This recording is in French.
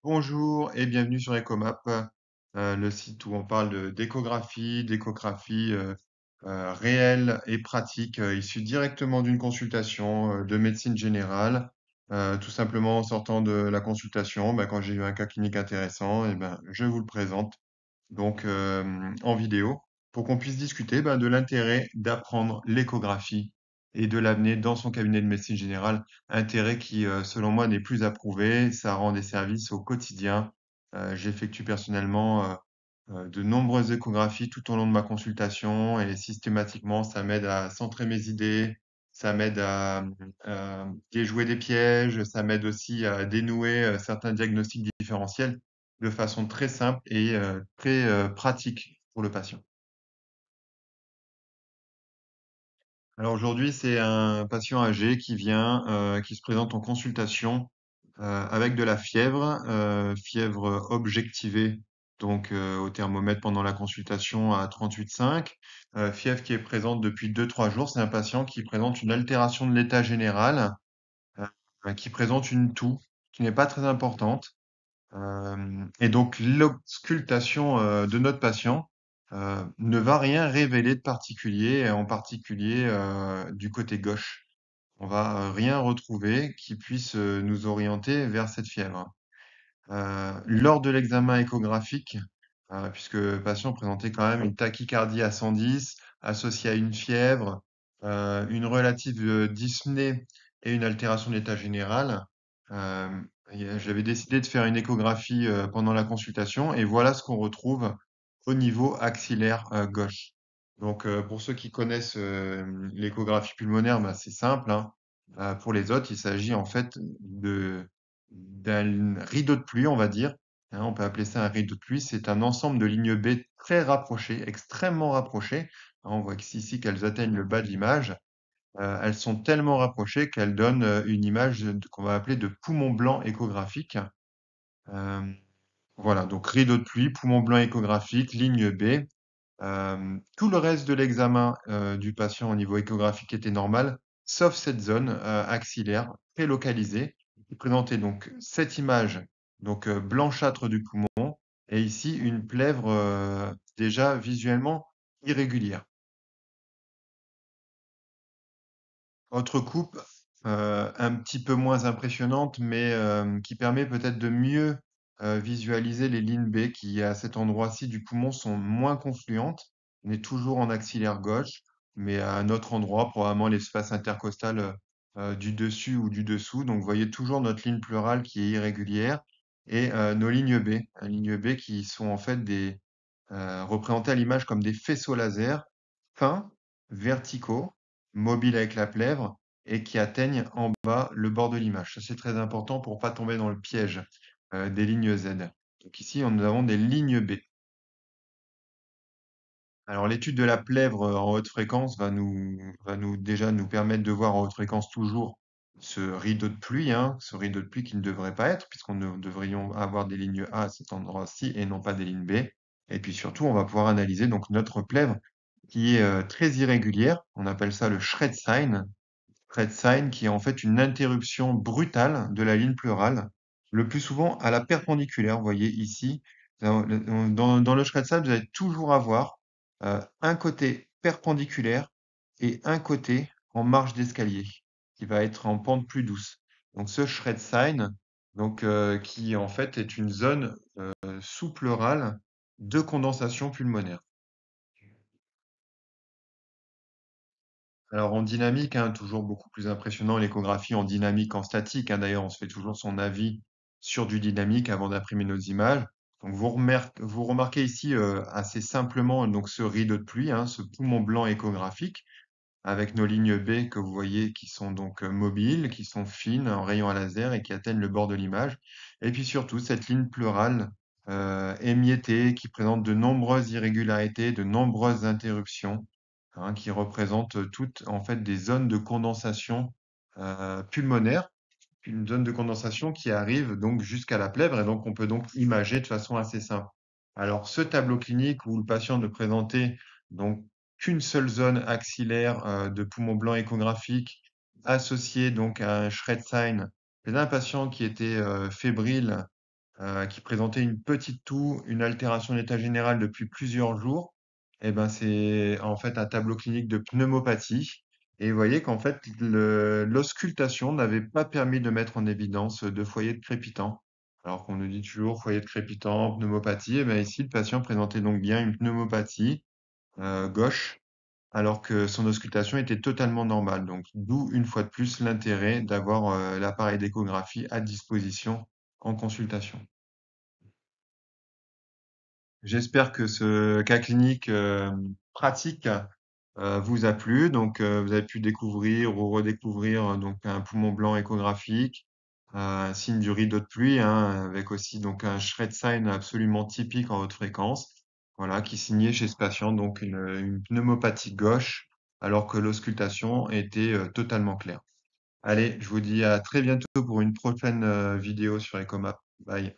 Bonjour et bienvenue sur Ecomap, le site où on parle d'échographie réelle et pratique, issue directement d'une consultation de médecine générale. Tout simplement en sortant de la consultation, quand j'ai eu un cas clinique intéressant, je vous le présente donc en vidéo pour qu'on puisse discuter de l'intérêt d'apprendre l'échographie et de l'amener dans son cabinet de médecine générale. Intérêt qui, selon moi, n'est plus approuvé. Ça rend des services au quotidien. J'effectue personnellement de nombreuses échographies tout au long de ma consultation et systématiquement, ça m'aide à centrer mes idées, ça m'aide à déjouer des pièges, ça m'aide aussi à dénouer certains diagnostics différentiels de façon très simple et très pratique pour le patient. Alors aujourd'hui, c'est un patient âgé qui vient, qui se présente en consultation avec de la fièvre, fièvre objectivée, donc au thermomètre pendant la consultation à 38,5, fièvre qui est présente depuis 2-3 jours. C'est un patient qui présente une altération de l'état général, qui présente une toux qui n'est pas très importante. Et donc l'auscultation de notre patient ne va rien révéler de particulier, en particulier du côté gauche. On va rien retrouver qui puisse nous orienter vers cette fièvre. Lors de l'examen échographique, puisque le patient présentait quand même une tachycardie à 110, associée à une fièvre, une relative dyspnée et une altération de l'état général, euh, j'avais décidé de faire une échographie pendant la consultation et voilà ce qu'on retrouve au niveau axillaire gauche. Donc, pour ceux qui connaissent l'échographie pulmonaire, c'est simple, hein. Pour les autres, il s'agit en fait d'un rideau de pluie, on va dire. Hein, on peut appeler ça un rideau de pluie. C'est un ensemble de lignes B très rapprochées, extrêmement rapprochées. Hein, on voit ici qu'elles atteignent le bas de l'image. Elles sont tellement rapprochées qu'elles donnent une image qu'on va appeler de poumon blanc échographique. Euh, voilà, donc rideau de pluie, poumon blanc échographique, ligne B. Tout le reste de l'examen du patient au niveau échographique était normal, sauf cette zone axillaire très localisée, qui présentait donc cette image donc blanchâtre du poumon et ici une plèvre déjà visuellement irrégulière. Autre coupe, un petit peu moins impressionnante, mais qui permet peut-être de mieux visualiser les lignes B qui, à cet endroit-ci du poumon, sont moins confluentes. On est toujours en axillaire gauche, mais à un autre endroit, probablement l'espace intercostal du dessus ou du dessous. Donc, vous voyez toujours notre ligne pleurale qui est irrégulière et nos lignes B qui sont en fait représentées à l'image comme des faisceaux laser fins, verticaux, mobiles avec la plèvre et qui atteignent en bas le bord de l'image. Ça, c'est très important pour pas tomber dans le piège des lignes Z. Donc ici, nous avons des lignes B. Alors l'étude de la plèvre en haute fréquence va nous déjà nous permettre de voir en haute fréquence toujours ce rideau de pluie, hein, ce rideau de pluie qui ne devrait pas être, puisqu'on ne devrions avoir des lignes A à cet endroit-ci et non pas des lignes B. Et puis surtout, on va pouvoir analyser donc notre plèvre qui est très irrégulière. On appelle ça le shred sign. Shred sign qui est en fait une interruption brutale de la ligne pleurale, le plus souvent à la perpendiculaire. Vous voyez ici, dans le shred sign, vous allez toujours avoir un côté perpendiculaire et un côté en marge d'escalier, qui va être en pente plus douce. Donc ce shred sign, donc, qui en fait est une zone sous-pleurale de condensation pulmonaire. Alors en dynamique, hein, toujours beaucoup plus impressionnant l'échographie en dynamique, en statique, hein. D'ailleurs, on se fait toujours son avis sur du dynamique avant d'imprimer nos images. Donc vous remarquez ici assez simplement donc ce rideau de pluie, hein, ce poumon blanc échographique avec nos lignes B que vous voyez qui sont donc mobiles, qui sont fines en rayon à laser et qui atteignent le bord de l'image. Et puis surtout cette ligne pleurale émiettée qui présente de nombreuses irrégularités, de nombreuses interruptions, hein, qui représentent toutes en fait des zones de condensation pulmonaire, une zone de condensation qui arrive donc jusqu'à la plèvre et donc on peut donc imager de façon assez simple. Alors ce tableau clinique où le patient ne présentait donc qu'une seule zone axillaire de poumon blanc échographique associée donc à un shred sign, c'est un patient qui était fébrile qui présentait une petite toux, une altération de l'état général depuis plusieurs jours. Et ben, c'est en fait un tableau clinique de pneumopathie. Et vous voyez qu'en fait, l'auscultation n'avait pas permis de mettre en évidence de foyer de crépitant. Alors qu'on nous dit toujours foyer de crépitant, pneumopathie. Et bien ici, le patient présentait donc bien une pneumopathie gauche, alors que son auscultation était totalement normale. Donc, d'où une fois de plus l'intérêt d'avoir l'appareil d'échographie à disposition en consultation. J'espère que ce cas clinique pratique vous a plu. Donc, vous avez pu découvrir ou redécouvrir donc un poumon blanc échographique, un signe du rideau de pluie, hein, avec aussi donc un shred sign absolument typique en haute fréquence, voilà, qui signait chez ce patient donc une pneumopathie gauche, alors que l'auscultation était totalement claire. Allez, je vous dis à très bientôt pour une prochaine vidéo sur ECOMAP. Bye.